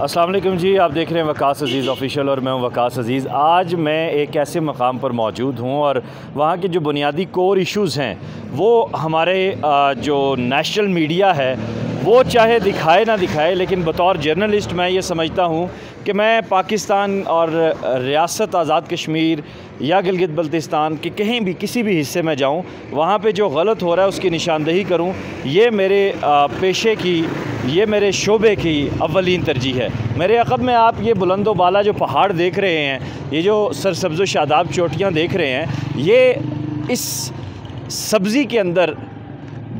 अस्सलाम वालेकुम जी, आप देख रहे हैं वकास अज़ीज़ ऑफिशियल और मैं हूं वकास अज़ीज़। आज मैं एक ऐसे मकाम पर मौजूद हूं और वहां के जो बुनियादी कोर इश्यूज़ हैं वो हमारे जो नेशनल मीडिया है वो चाहे दिखाए ना दिखाए, लेकिन बतौर जर्नलिस्ट मैं ये समझता हूँ कि मैं पाकिस्तान और रियासत आज़ाद कश्मीर या गिलगित बल्तिस्तान के कहीं भी किसी भी हिस्से में जाऊँ, वहाँ पे जो गलत हो रहा है उसकी निशानदेही करूँ। ये मेरे पेशे की, ये मेरे शोबे की अव्वलीन तरजीह है। मेरे अक़ब में आप ये बुलंदो बाला जो पहाड़ देख रहे हैं, ये जो सरसब्ज़ शादाब चोटियाँ देख रहे हैं, ये इस सब्ज़ी के अंदर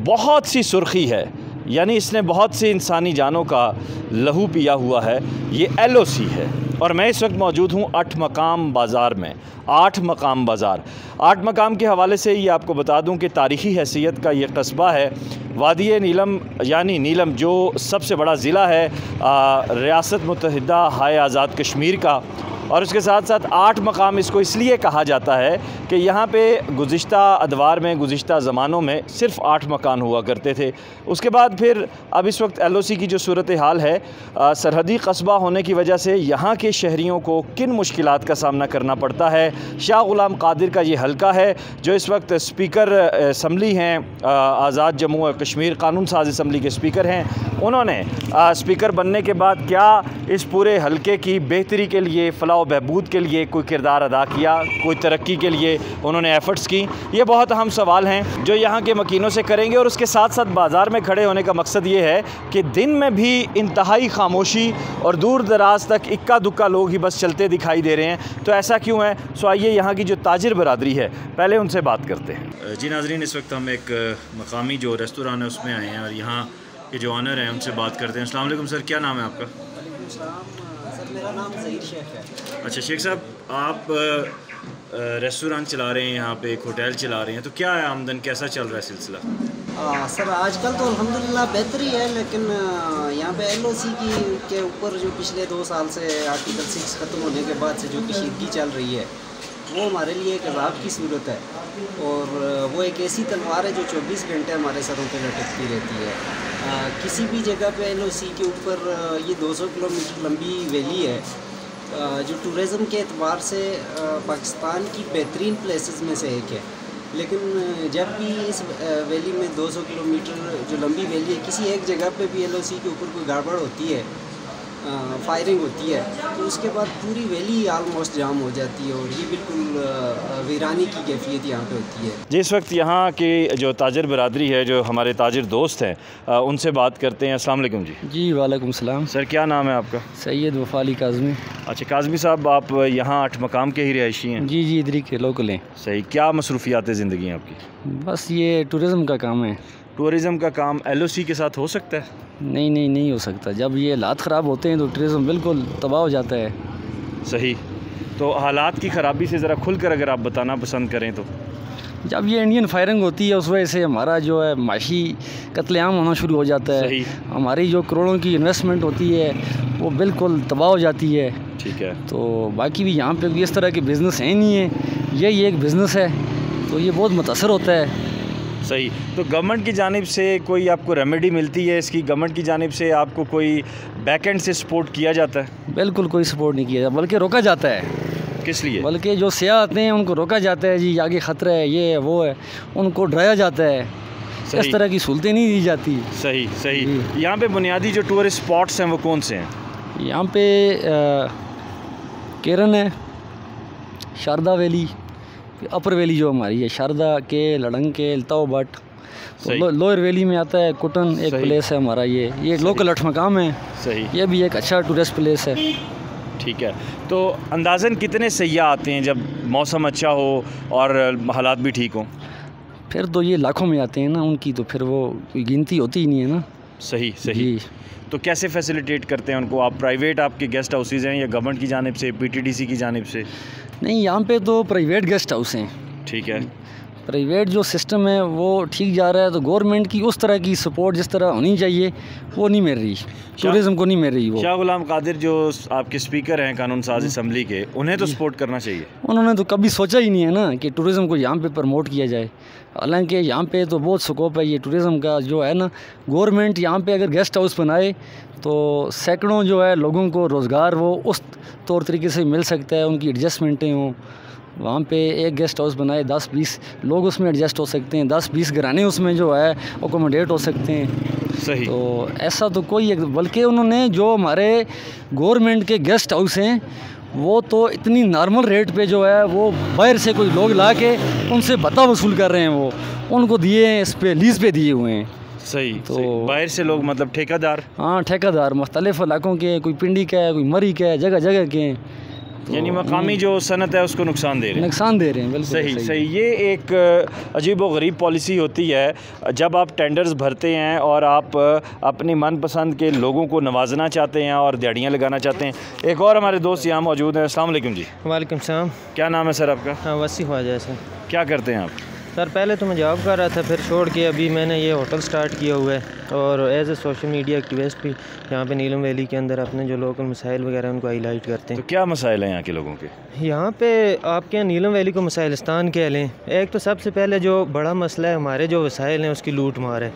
बहुत सी सुर्खी है, यानी इसने बहुत सी इंसानी जानों का लहू पिया हुआ है। ये LOC है और मैं इस वक्त मौजूद हूँ 8 मकाम बाज़ार में। 8 मकाम बाज़ार, 8 मकाम के हवाले से ये आपको बता दूँ कि तारीख़ी हैसियत का ये कस्बा है। वादी नीलम यानी नीलम जो सबसे बड़ा ज़िला है रियासत मुत्तहिदा हाय आज़ाद कश्मीर का, और उसके साथ साथ 8 मकाम इसको इसलिए कहा जाता है कि यहाँ पे गुज़िश्ता अदवार में, गुज़िश्ता ज़मानों में सिर्फ़ 8 मकान हुआ करते थे। उसके बाद फिर अब इस वक्त LOC की जो सूरत हाल है, सरहदी कस्बा होने की वजह से यहाँ के शहरियों को किन मुश्किलात का सामना करना पड़ता है। शाह ग़ुलाम क़ादिर का ये हल्का है जो इस वक्त स्पीकर असम्बली हैं, आज़ाद जम्मू और कश्मीर कानून साज असम्बली के स्पीकर हैं। उन्होंने स्पीकर बनने के बाद क्या इस पूरे हल्के की बेहतरी के लिए, फ़लाह व बहबूद के लिए कोई किरदार अदा किया, कोई तरक्की के लिए उन्होंने एफ़र्ट्स की? ये बहुत अहम सवाल हैं जो यहाँ के मकीनों से करेंगे। और उसके साथ साथ बाज़ार में खड़े होने का मकसद ये है कि दिन में भी इंतहाई खामोशी और दूर दराज तक इक्का दुक्का लोग ही बस चलते दिखाई दे रहे हैं। तो ऐसा क्यों है? सो आइए यहाँ की जो ताजिर बरादरी है पहले उनसे बात करते हैं। जी नाज़रीन, इस वक्त हम एक मकामी जो रेस्टोरेंट है उसमें आए हैं और यहाँ के जो ऑनर हैं उनसे बात करते हैं। अस्सलाम वालेकुम सर, क्या नाम है आपका? सर मेरा नाम ज़हीर शेख है। अच्छा शेख साहब, आप रेस्टोरेंट चला रहे हैं, यहाँ पे एक होटल चला रहे हैं, तो क्या है आमदन, कैसा चल रहा है सिलसिला? सर आजकल तो अल्हम्दुलिल्लाह बेहतर ही है, लेकिन यहाँ पे LOC के ऊपर जो पिछले 2 साल से आर्टिकल 6 ख़त्म होने के बाद से जो कशीदगी चल रही है वो हमारे लिए एक अज़ाब की सूरत है। और वो एक ऐसी तलवार है जो 24 घंटे हमारे सरों पे लटकती रहती है। किसी भी जगह पे LOC के ऊपर ये 200 किलोमीटर लंबी वैली है जो टूरिज़म के एतबार से पाकिस्तान की बेहतरीन प्लेसेस में से एक है। लेकिन जब भी इस वैली में 200 किलोमीटर जो लंबी वैली है, किसी एक जगह पे भी LOC के ऊपर कोई गड़बड़ होती है, फायरिंग होती है, तो उसके बाद पूरी वैली आलमोस्ट जाम हो जाती है और ये बिल्कुल वीरानी की कैफियत यहाँ पे होती है। जिस वक्त यहाँ की जो ताजिर बरादरी है, जो हमारे ताजिर दोस्त हैं, उनसे बात करते हैं। अस्सलाम वालेकुम जी। जी वालेकुम सलाम। सर क्या नाम है आपका? सैयद वफ़ा अली काज़मी। अच्छा काज़मी साहब, आप यहाँ 8 मकाम के ही रहायशी हैं? जी इधर ही के लोकल हैं। सही। क्या मसरूफ़ियात ज़िंदगी हैं आपकी? बस ये टूरिज़म का काम है। टूरिज़म का काम LOC के साथ हो सकता है? नहीं हो सकता। जब ये हालात ख़राब होते हैं तो टूरिज़म बिल्कुल तबाह हो जाता है। सही। तो हालात की ख़राबी से ज़रा खुलकर अगर आप बताना पसंद करें तो? जब ये इंडियन फायरिंग होती है उस वजह से हमारा जो है माशी कत्लेआम होना शुरू हो जाता है। सही। हमारी जो करोड़ों की इन्वेस्टमेंट होती है वो बिल्कुल तबाह हो जाती है। ठीक है। तो बाकी भी यहाँ पे भी इस तरह के बिज़नेस हैं नहीं है, यही एक बिज़नेस है, तो ये बहुत मुतासर होता है। सही। तो गवर्नमेंट की जानिब से कोई आपको रेमेडी मिलती है इसकी? गवर्नमेंट की जानिब से आपको कोई बैक एंड से सपोर्ट किया जाता है? बिल्कुल कोई सपोर्ट नहीं किया जाता, बल्कि रोका जाता है। किस लिए? बल्कि जो सियाह आते हैं उनको रोका जाता है, जी आगे ख़तरा है, ये है वो है, उनको डराया जाता है। इस तरह की सहूलतें नहीं दी जाती। सही सही। यहाँ पे बुनियादी जो टूरिस्ट स्पॉट्स हैं वो कौन से हैं? यहाँ पे केरन है, शारदा वैली, अपर वैली जो हमारी है, शारदा के लड़ंग के अल्ताव बट, तो लोअर वैली में आता है कुटन एक प्लेस है हमारा, ये लोकल 8 मकाम है। सही। ये भी एक अच्छा टूरिस्ट प्लेस है। ठीक है। तो अंदाज़न कितने सयाह आते हैं जब मौसम अच्छा हो और हालात भी ठीक हों? फिर तो ये लाखों में आते हैं ना, उनकी तो फिर वो कोई गिनती होती ही नहीं है ना। सही सही। तो कैसे फैसिलिटेट करते हैं उनको आप? प्राइवेट आपके गेस्ट हाउसेज़ हैं या गवर्नमेंट की जानिब से, PTDC की जानिब से? नहीं, यहाँ पे तो प्राइवेट गेस्ट हाउस हैं। ठीक है। प्राइवेट जो सिस्टम है वो ठीक जा रहा है, तो गवर्नमेंट की उस तरह की सपोर्ट जिस तरह होनी चाहिए वो नहीं मिल रही, टूरिज़्म को नहीं मिल रही। वो शाह गुलाम कादिर जो आपके स्पीकर हैं कानून साज असम्बली के, उन्हें तो सपोर्ट करना चाहिए। उन्होंने तो कभी सोचा ही नहीं है ना कि टूरिज़्म को यहाँ पे प्रमोट किया जाए। हालांकि यहाँ पे तो बहुत स्कोप है ये टूरिज़्म का जो है ना। गवर्नमेंट यहाँ पे अगर गेस्ट हाउस बनाए तो सैकड़ों जो है लोगों को रोज़गार वो उस तौर तरीके से मिल सकता है, उनकी एडजस्टमेंटें हों। वहाँ पे एक गेस्ट हाउस बनाए 10-20 लोग उसमें एडजस्ट हो सकते हैं, 10-20 घराने उसमें जो है अकोमोडेट हो सकते हैं। सही। तो ऐसा तो कोई, बल्कि उन्होंने जो हमारे गवर्नमेंट के गेस्ट हाउस हैं वो तो इतनी नॉर्मल रेट पे जो है वो बाहर से कोई लोग ला के उनसे भत्ता वसूल कर रहे हैं, वो उनको दिए हैं, इस पे लीज़ पे दिए हुए हैं। सही। तो बाहर से लोग मतलब ठेकेदार, हाँ ठेकेदार मुख्तलिफ इलाकों के, कोई पिंडी का है, कोई मरी का है, जगह जगह के हैं, तो यानी मकामी जो सनत है उसको नुकसान दे रहे हैं। नुकसान दे रहे हैं। बिल्कुल सही सही। ये एक अजीब व गरीब पॉलिसी होती है जब आप टेंडर्स भरते हैं और आप अपनी मनपसंद के लोगों को नवाजना चाहते हैं और दिहाड़ियाँ लगाना चाहते हैं। एक और हमारे दोस्त यहाँ मौजूद हैं। अस्सलाम वालेकुम जी। वालेकुम सलाम। क्या नाम है सर आपका? हाँ, वसी ख्वाजा है सर। क्या करते हैं आप? सर पहले तो मैं जॉब कर रहा था, फिर छोड़ के अभी मैंने ये होटल स्टार्ट किया हुआ है और as a social media activist भी यहाँ पे नीलम वैली के अंदर अपने जो लोकल मसाइल वगैरह उनको हाईलाइट करते हैं। तो क्या मसाइल हैं यहाँ के लोगों के? यहाँ पे आपके यहाँ नीलम वैली को मसाइलिस्तान कह लें। एक तो सबसे पहले जो बड़ा मसला है हमारे जो वसाइल हैं उसकी लूट मार है।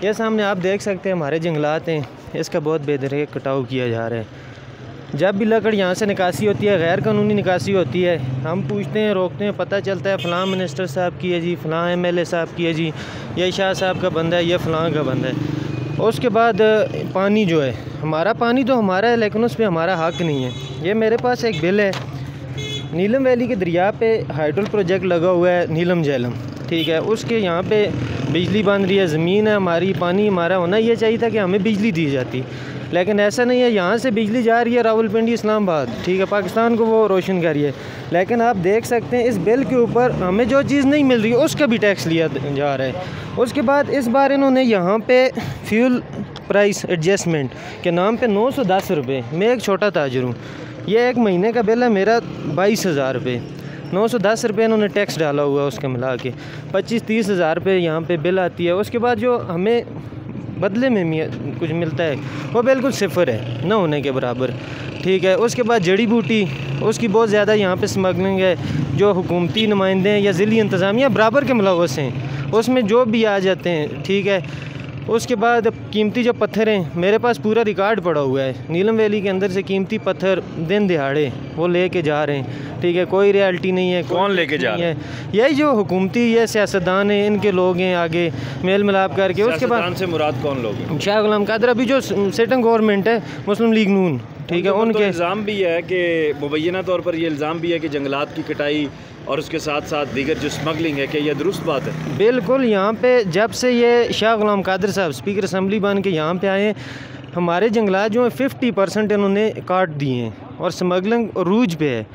ये सामने आप देख सकते हैं हमारे जंगलात हैं, इसका बहुत बेदरे कटाव किया जा रहा है। जब भी लकड़ यहाँ से निकासी होती है, गैर कानूनी निकासी होती है, हम पूछते हैं, रोकते हैं, पता चलता है फ़लाँ मिनिस्टर साहब की है जी, फ़लाँ एमएलए साहब की है जी, ये शाह साहब का बंदा है, ये फ़लाँ का बंदा है। उसके बाद पानी जो है, हमारा पानी तो हमारा है लेकिन उस पर हमारा हक़ नहीं है। ये मेरे पास एक बिल है, नीलम वैली के दरिया पे हाइड्रोल प्रोजेक्ट लगा हुआ है नीलम झेलम, ठीक है, उसके यहाँ पे बिजली बन रही है, ज़मीन है हमारी, पानी हमारा, होना ये चाहिए था कि हमें बिजली दी जाती, लेकिन ऐसा नहीं है। यहाँ से बिजली जा रही है रावलपिंडी इस्लामाबाद, ठीक है, पाकिस्तान को वो रोशन कर रही है, लेकिन आप देख सकते हैं इस बिल के ऊपर हमें जो चीज़ नहीं मिल रही है उसका भी टैक्स लिया जा रहा है। उसके बाद इस बार इन्होंने यहाँ पे फ्यूल प्राइस एडजस्टमेंट के नाम पे 910 रुपये, मैं एक छोटा ताजर हूँ, ये एक महीने का बिल है मेरा 22,000 रुपये, 910 रुपये इन्होंने टैक्स डाला हुआ है, उसके मिला के 25-30 हज़ार रुपये यहाँ पे बिल आती है। उसके बाद जो हमें बदले में कुछ मिलता है वो बिल्कुल सिफर है, ना होने के बराबर, ठीक है। उसके बाद जड़ी बूटी, उसकी बहुत ज़्यादा यहाँ पे स्मगलिंग है। जो हुकूमती नुमाइंदे हैं या ज़िली इंतज़ामिया बराबर के मुलव्वस हैं, उसमें जो भी आ जाते हैं, ठीक है। उसके बाद कीमती जो पत्थर हैं, मेरे पास पूरा रिकॉर्ड पड़ा हुआ है, नीलम वैली के अंदर से कीमती पत्थर दिन दिहाड़े वो लेके जा रहे हैं, ठीक है, कोई रियल्टी नहीं है। कौन लेके जा रहे हैं? यही जो हुकूमती ये सियासतदान हैं, इनके लोग हैं आगे मेल मिलाप करके। उसके बाद से मुराद कौन लोग हैं? शाह गुलाम कादिर, अभी जो सिटिंग गवर्नमेंट है मुस्लिम लीग नून, ठीक है, उनके इल्ज़ाम भी है कि मुबैना तौर पर ये इल्ज़ाम भी है कि जंगलात की कटाई और उसके साथ साथ दीगर जो स्मगलिंग है, क्या यह दुरुस्त बात है? बिल्कुल। यहाँ पे जब से ये शाह गुलाम कादिर साहब स्पीकर असम्बली बन के यहाँ पे आए हैं, हमारे जंगलात जो हैं 50% इन्होंने काट दिए हैं और स्मगलिंग रूज पे है।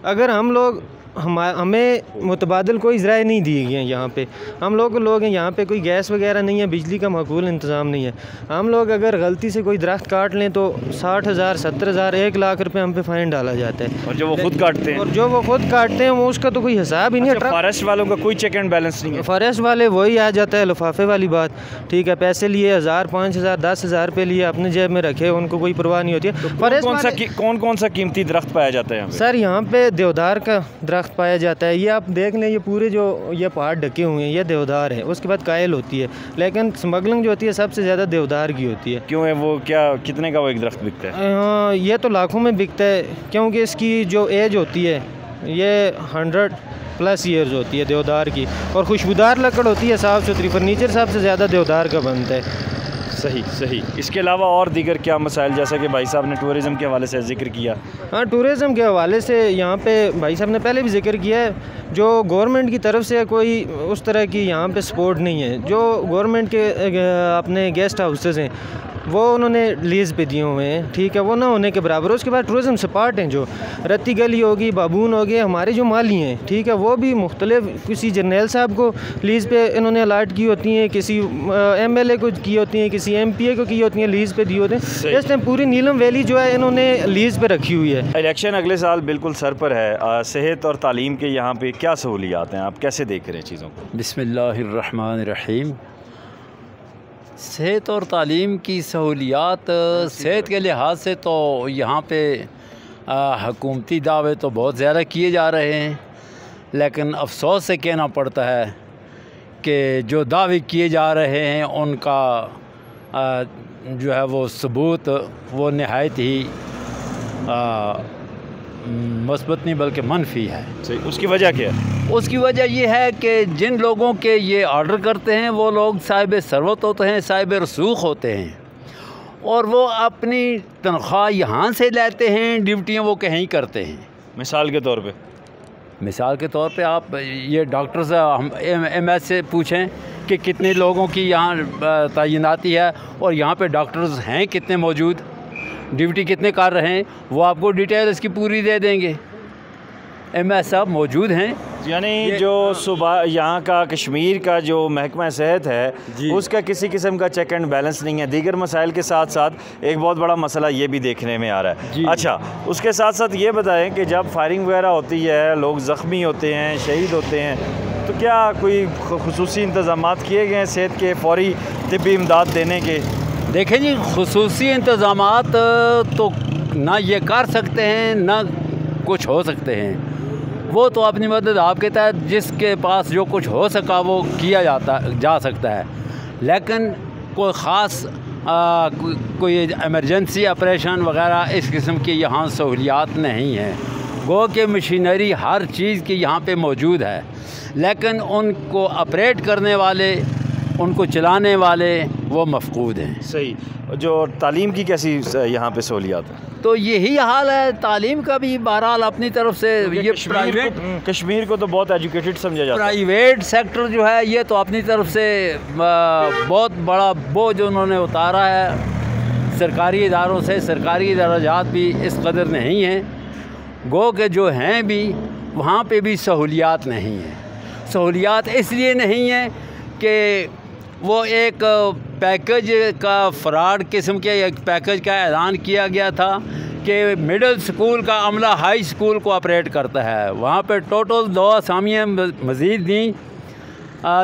अगर हम लोग हमें मुतबादल कोई ज़राए नहीं दिए गए हैं यहाँ पे, हम लोग हैं यहाँ पे कोई गैस वगैरह नहीं है, बिजली का माकूल इंतज़ाम नहीं है। हम लोग अगर गलती से कोई दरख्त काट लें तो 60,000, 70,000, 1 लाख रुपए हम पे फ़ाइन डाला जाता है। और जो वो खुद काटते हैं, और जो वो खुद काटते हैं वो उसका तो कोई हिसाब ही नहीं है। फॉरेस्ट वालों का कोई चेक एंड बैलेंस नहीं है। फॉरेस्ट वाले वही आ जाता है लिफाफे वाली बात, ठीक है, पैसे लिए 1000, 5000, 10,000 रुपये लिए अपने जेब में रखे, उनको कोई परवाह नहीं होती है। कौन सा कीमती दरख्त पाया जाता है? सर यहाँ पे देवदार का दरख्त पाया जाता है। ये आप देख लें, ये पूरे जो ये पहाड़ ढके हुए हैं ये देवदार है। उसके बाद कायल होती है, लेकिन स्मगलिंग जो होती है सबसे ज़्यादा देवदार की होती है। क्यों है वो? क्या कितने का वो एक दरख्त बिकता है? हाँ, ये तो लाखों में बिकता है, क्योंकि इसकी जो एज होती है ये 100+ ईयर्स होती है देवदार की, और खुशबूदार लकड़ होती है, साफ़ सुथरी। फर्नीचर सबसे ज़्यादा देवदार का बनता है। सही सही। इसके अलावा और दीगर क्या मसाइल, जैसा कि भाई साहब ने टूरिज़म के हवाले से जिक्र किया? हाँ, टूरिज़म के हवाले से यहाँ पे भाई साहब ने पहले भी जिक्र किया है, जो गवर्नमेंट की तरफ से कोई उस तरह की यहाँ पे सपोर्ट नहीं है। जो गवर्नमेंट के अपने गेस्ट हाउसेस हैं वो उन्होंने लीज़ पे दिए हुए हैं, ठीक है, वो ना होने के बराबर। उसके बाद टूरिज़म स्पॉट हैं जो रत्ती गली होगी, बाबून हो गए, हमारे जो माली हैं, ठीक है, वो भी मुख्तलिफ किसी जर्नैल साहब को लीज़ पे इन्होंने अलाट की होती हैं, किसी MLA को की होती हैं, किसी MPA को की होती हैं, लीज़ पे दी होते हैं। इस टाइम पूरी नीलम वैली जो है इन्होंने लीज़ पे रखी हुई है। इलेक्शन अगले साल बिल्कुल सर पर है, सेहत और तालीम के यहाँ पे क्या सहूलियात हैं, आप कैसे देख रहे हैं चीज़ों को? बिस्मिल्लाहिर्रहमानिर्रहीम। सेहत और तालीम की सहूलियात, सेहत के लिहाज से तो यहाँ पे हुकूमती दावे तो बहुत ज़्यादा किए जा रहे हैं, लेकिन अफसोस से कहना पड़ता है कि जो दावे किए जा रहे हैं उनका जो है वो सबूत वो नहायत ही मस्बत नहीं बल्कि मनफी है। सही, उसकी वजह क्या है? उसकी वजह ये है कि जिन लोगों के ये ऑर्डर करते हैं वो लोग साहिब सरवत होते हैं, साहिब रसूख होते हैं, और वो अपनी तनख्वाह यहाँ से लेते हैं, ड्यूटियाँ वो कहीं करते हैं। मिसाल के तौर पे आप ये डॉक्टर से हम MS से पूछें कि कितने लोगों की यहाँ तैनाती है और यहाँ पे डॉक्टर्स हैं कितने मौजूद, ड्यूटी कितने कर रहे हैं, वो आपको डिटेल इसकी पूरी दे देंगे। MS साहब मौजूद हैं। यानी जो सुबह यहाँ का कश्मीर का जो महकमा सेहत है उसका किसी किस्म का चेक एंड बैलेंस नहीं है। दीगर मसाइल के साथ साथ एक बहुत बड़ा मसला ये भी देखने में आ रहा है। अच्छा, उसके साथ साथ ये बताएं कि जब फायरिंग वगैरह होती है, लोग ज़ख्मी होते हैं, शहीद होते हैं, तो क्या कोई खुसूसी इंतज़ामात किए गए हैं सेहत के फौरी तिब्बी इमदाद देने के? देखें जी, खुसूसी इंतज़ामात तो ना ये कर सकते हैं ना कुछ हो सकते हैं। वो तो अपनी मदद आपके तहत जिसके पास जो कुछ हो सका वो किया जा सकता है, लेकिन कोई ख़ास कोई इमरजेंसी ऑपरेशन वगैरह इस किस्म की यहाँ सहूलियात नहीं है। गो के मशीनरी हर चीज़ की यहाँ पे मौजूद है, लेकिन उनको ऑपरेट करने वाले, उनको चलाने वाले वो मफकूद हैं। सही। जो तालीम की कैसी यहाँ पे सहूलियात है? तो यही हाल है तालीम का भी। बहरहाल अपनी तरफ से ये कश्मीर को तो बहुत एजुकेटेड समझा जाता है। प्राइवेट सेक्टर जो है ये तो अपनी तरफ से बहुत बड़ा बोझ उन्होंने उतारा है सरकारी इदारों से। सरकारी दराजात भी इस कदर नहीं हैं, गो के जो हैं भी वहाँ पे भी सहूलियात नहीं हैं। सहूलियात इसलिए नहीं है कि वो एक पैकेज का फ्रॉड किस्म के एक पैकेज का ऐलान किया गया था कि मिडिल स्कूल का अमला हाई स्कूल को ऑपरेट करता है। वहाँ पे टोटल 2 असामियाँ मज़ीद दी,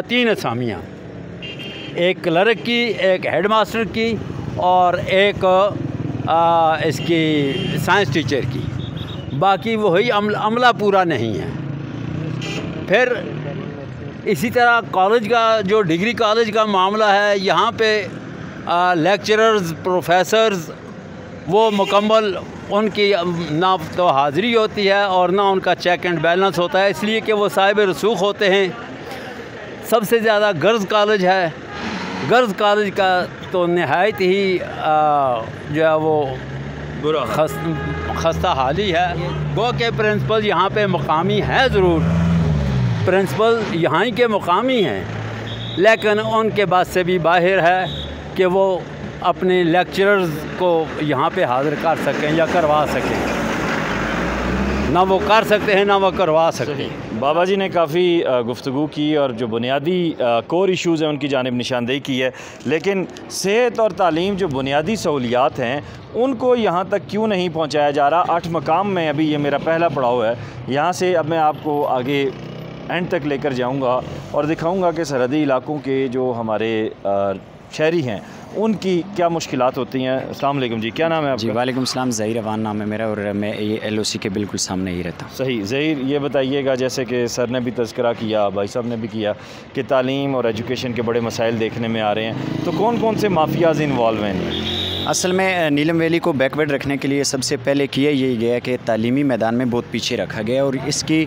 3 असामियाँ, एक क्लर्क की, एक हेडमास्टर की और एक इसकी साइंस टीचर की। बाकी वही अमला पूरा नहीं है। फिर इसी तरह कॉलेज का जो डिग्री कॉलेज का मामला है, यहाँ पे लेक्चरर्स, प्रोफेसर्स वो मुकम्मल उनकी ना तो हाज़िरी होती है और ना उनका चेक एंड बैलेंस होता है, इसलिए कि वो साहिब रसूख होते हैं। सबसे ज़्यादा गर्ल्स कॉलेज है। गर्ल्स कॉलेज का तो नहायत ही जो है वो बुरा खस्ता हाली है। गो के प्रिंसिपल यहाँ पे मुकामी है, ज़रूर प्रिंसिपल यहाँ ही के मुकामी हैं, लेकिन उनके बात से भी बाहर है कि वो अपने लेक्चरर्स को यहाँ पे हाज़िर कर सकें या करवा सकें। ना वो कर सकते हैं ना वो करवा सकते हैं। बाबा जी ने काफ़ी गुफ्तगू की और जो बुनियादी कोर इश्यूज़ हैं उनकी जानिब निशानदेही की है, लेकिन सेहत और तालीम जो बुनियादी सहूलियात हैं उनको यहाँ तक क्यों नहीं पहुँचाया जा रहा। 8 मकाम में अभी ये मेरा पहला पड़ाव है। यहाँ से अब मैं आपको आगे एंड तक लेकर जाऊंगा और दिखाऊंगा कि सरहदी इलाकों के जो हमारे शहरी हैं उनकी क्या मुश्किलात होती हैं। अस्सलाम वालेकुम जी, क्या नाम है आपका? जी वालेकुम सलाम, ज़हीर अवान नाम है मेरा और मैं ये LOC के बिल्कुल सामने ही रहता हूँ। सही। ज़हीर, ये बताइएगा, जैसे कि सर ने भी तज़किरा किया, भाई साहब ने भी किया कि तालीम और एजुकेशन के बड़े मसाइल देखने में आ रहे हैं, तो कौन कौन से माफियाज़ इन्वॉल्व हैं इनमें? असल में नीलम वैली को बैकवर्ड रखने के लिए सबसे पहले किया यही गया कि तालीमी मैदान में बहुत पीछे रखा गया, और इसकी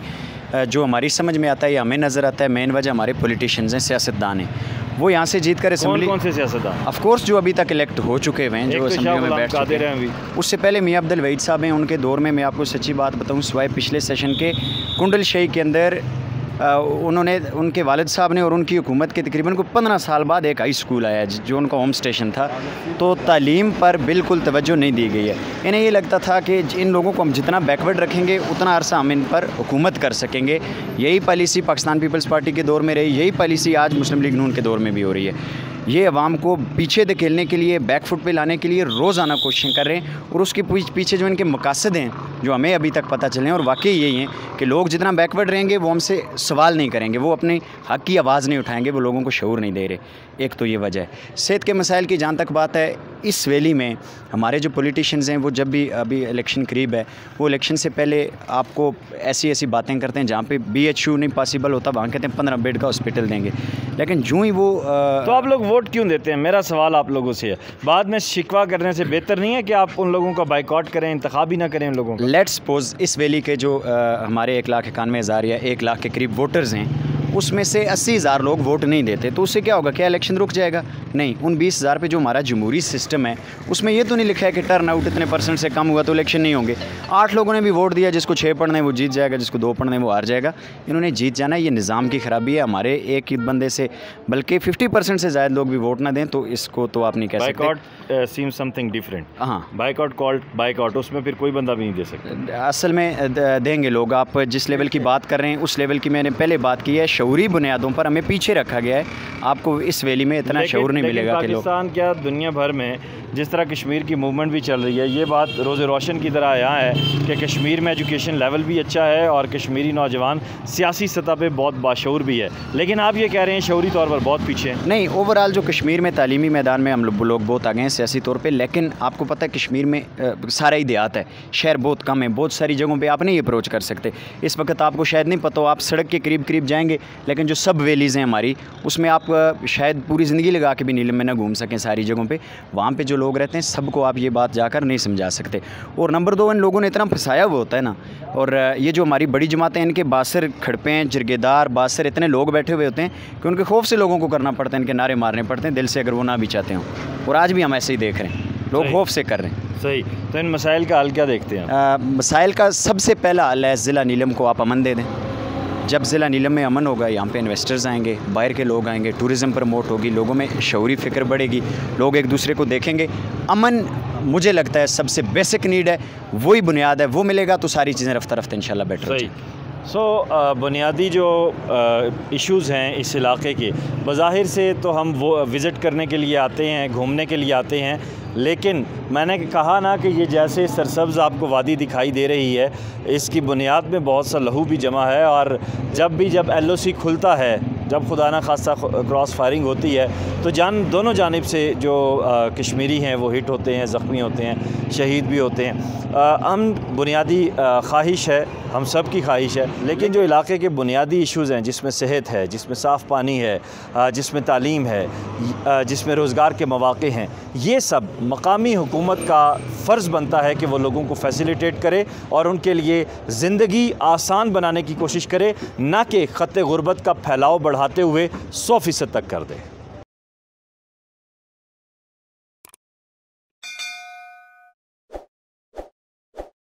जो हमारी समझ में आता है या हमें नज़र आता है मेन वजह हमारे पॉलिटिशियंस हैं, सियासतदान हैं। वो यहाँ से जीत कर असेंबली, कौन से सियासतदान? ऑफ कोर्स जो अभी तक इलेक्ट हो चुके हुए हैं, जो असेंबली में बैठ चुके हैं। उससे पहले मियां अब्दुल वहीद साहब हैं, उनके दौर में मैं आपको सच्ची बात बताऊँ, सिवाय पिछले सेशन के कुंडल शाही के अंदर उन्होंने, उनके वालिद साहब ने और उनकी हुकूमत के तकरीबन को 15 साल बाद एक हाई स्कूल आया जो उनका होम स्टेशन था। तो तालीम पर बिल्कुल तवज्जो नहीं दी गई है। इन्हें ये लगता था कि इन लोगों को हम जितना बैकवर्ड रखेंगे उतना अरसा हम इन पर हुकूमत कर सकेंगे। यही पॉलिसी पाकिस्तान पीपल्स पार्टी के दौर में रही, यही पॉलिसी आज मुस्लिम लीग नून के दौर में भी हो रही है। ये अवाम को पीछे धकेलने के लिए, बैक फुट पे लाने के लिए रोज़ाना कोशिशें कर रहे हैं और उसके पीछे जो इनके मकासद हैं जो हमें अभी तक पता चले हैं, और वाकई यही हैं कि लोग जितना बैकवर्ड रहेंगे वो हमसे सवाल नहीं करेंगे, वो अपनी हक़ की आवाज़ नहीं उठाएंगे, वो लोगों को शऊर नहीं दे रहे। एक तो ये वजह है। सेहत के मसाइल की जहाँ तक बात है, इस वैली में हमारे जो पॉलिटिशियंस हैं वो जब भी अभी इलेक्शन करीब है, वो इलेक्शन से पहले आपको ऐसी ऐसी बातें करते हैं जहाँ पे BHU नहीं पॉसिबल होता, वहाँ कहते हैं 15 बेड का हॉस्पिटल देंगे। लेकिन यूँ ही वो तो आप लोग वोट क्यों देते हैं? मेरा सवाल आप लोगों से है। बाद में शिकवा करने से बेहतर नहीं है कि आप उन लोगों का बाइकआउट करें, इंतखाब ही ना करें उन लोगों का? लेट्स सपोज इस वैली के जो हमारे 1,91,000 या 1 लाख के करीब वोटर्स हैं, उसमें से 80,000 लोग वोट नहीं देते, तो उससे क्या होगा? क्या इलेक्शन रुक जाएगा? नहीं। उन 20,000 पे जो हमारा जमहूरी सिस्टम है उसमें ये तो नहीं लिखा है कि टर्न आउट इतने % से कम हुआ तो इलेक्शन नहीं होंगे। 8 लोगों ने भी वोट दिया, जिसको 6 पढ़ने वो जीत जाएगा, जिसको 2 पढ़ने वो हार जाएगा। इन्होंने जीत जाना, ये निज़ाम की ख़राबी है। हमारे एक ही बंदे से बल्कि 50% से ज़्यादा लोग भी वोट ना दें तो इसको तो आप नहीं कह सकते। बाइकआउट सीम समथिंग डिफरेंट। हाँ, बाइकआउट कॉल्ड बाइकआउट, उसमें फिर कोई बंदा भी नहीं दे सकता। असल में देंगे लोग। आप जिस लेवल की बात कर रहे हैं उस लेवल की मैंने पहले बात की है। शऊरी बुनियादों पर हमें पीछे रखा गया है। आपको इस वैली में इतना शऊर नहीं मिलेगा कि लोग। पाकिस्तान क्या दुनिया भर में जिस तरह कश्मीर की मूवमेंट भी चल रही है, ये बात रोज़े रोशन की तरह यहाँ है कि कश्मीर में एजुकेशन लेवल भी अच्छा है और कश्मीरी नौजवान सियासी सतह पे बहुत बाशऊर भी है। लेकिन आप ये कह रहे हैं शऊरी तौर पर बहुत पीछे हैं। नहीं, ओवरऑल जो कश्मीर में तालीमी मैदान में हम लोग बहुत आगे हैं सियासी तौर पे। लेकिन आपको पता है कश्मीर में सारा ही देहात है, शहर बहुत कम है। बहुत सारी जगहों पे आप नहीं अप्रोच कर सकते। इस वक्त आपको शायद नहीं पता हो, आप सड़क के करीब करीब जाएंगे, लेकिन जो सब वैलीज़ हैं हमारी, उसमें आप शायद पूरी ज़िंदगी लगा के भी नीलम में ना घूम सकें सारी जगहों पे। वहाँ पे जो लोग रहते हैं सबको आप ये बात जाकर नहीं समझा सकते। और नंबर 2, इन लोगों ने इतना फंसाया हुआ होता है ना। और ये जो हमारी बड़ी जमातें हैं, इनके बासर खड़पे हैं, जरगेदार बासर, इतने लोग बैठे हुए होते हैं कि उनके खौफ से लोगों को करना पड़ता है, इनके नारे मारने पड़ते हैं दिल से, अगर वो ना भी चाहते हों। और आज भी हम ऐसे ही देख रहे हैं, लोग खौफ से कर रहे हैं। सही। तो इन मसाइल का हल क्या देखते हैं? मसाइल का सबसे पहला हल है ज़िला नीलम को आप अमन दे दें। जब ज़िला नीलम में अमन होगा, यहाँ पे इन्वेस्टर्स आएंगे, बाहर के लोग आएंगे, टूरिज़म प्रमोट होगी, लोगों में शऊरी फ़िक्र बढ़ेगी, लोग एक दूसरे को देखेंगे। अमन मुझे लगता है सबसे बेसिक नीड है, वही बुनियाद है। वो मिलेगा तो सारी चीज़ें रफ्ता रफ्ता इंशाल्लाह बेटर हो जाएगी। बुनियादी जो इश्यूज़ हैं इस इलाके के, बज़ाहिर से तो हम वो विज़िट करने के लिए आते हैं, घूमने के लिए आते हैं, लेकिन मैंने कहा ना कि ये जैसे सरसब्ज़ आपको वादी दिखाई दे रही है, इसकी बुनियाद में बहुत सा लहू भी जमा है। और जब LOC खुलता है, जब खुदा ना खास्ता क्रॉस फायरिंग होती है, तो दोनों जानिब से जो कश्मीरी हैं वो हिट होते हैं, ज़ख्मी होते हैं, शहीद भी होते हैं। हम बुनियादी ख्वाहिश है, हम सब की ख्वाहिश है, लेकिन जो इलाके के बुनियादी इश्यूज़ हैं, जिसमें सेहत है, जिसमें साफ़ पानी है, जिसमें तालीम है, जिसमें रोज़गार के मौक़े हैं, ये सब मकामी हुकूमत का फ़र्ज़ बनता है कि वो लोगों को फैसिलिटेट करे और उनके लिए ज़िंदगी आसान बनाने की कोशिश करे, ना कि ख़त्ते गुर्बत का फैलाव बढ़ाते हुए 100% तक कर दे।